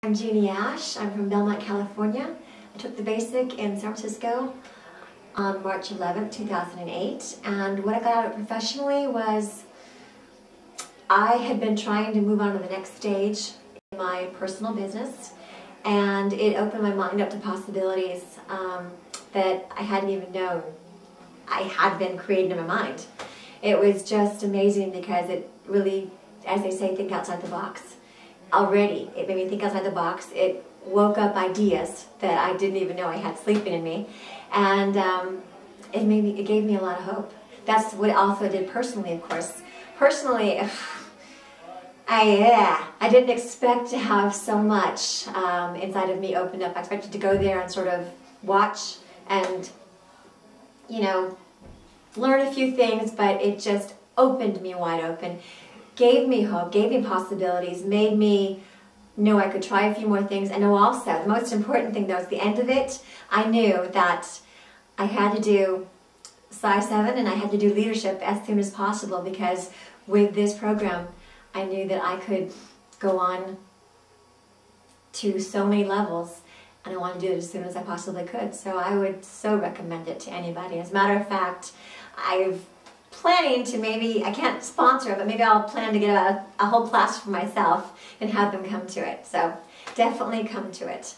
I'm Jeannie Ash. I'm from Belmont, California. I took the basic in San Francisco on March 11th, 2008. And what I got out of it professionally was I had been trying to move on to the next stage in my personal business, and it opened my mind up to possibilities that I hadn't even known I had been creating in my mind. It was just amazing because it really, as they say, think outside the box. Already, it made me think outside the box. It woke up ideas that I didn't even know I had sleeping in me, and it gave me a lot of hope. That's what it also did personally, of course. Personally, I didn't expect to have so much inside of me opened up. I expected to go there and sort of watch and, you know, learn a few things, but it just opened me wide open. Gave me hope, gave me possibilities, made me know I could try a few more things. I know also, the most important thing though, is the end of it, I knew that I had to do Size 7 and I had to do leadership as soon as possible, because with this program, I knew that I could go on to so many levels, and I wanted to do it as soon as I possibly could. So I would so recommend it to anybody. As a matter of fact, I've planning to maybe, I can't sponsor it, but maybe I'll plan to get a whole class for myself and have them come to it. So definitely come to it.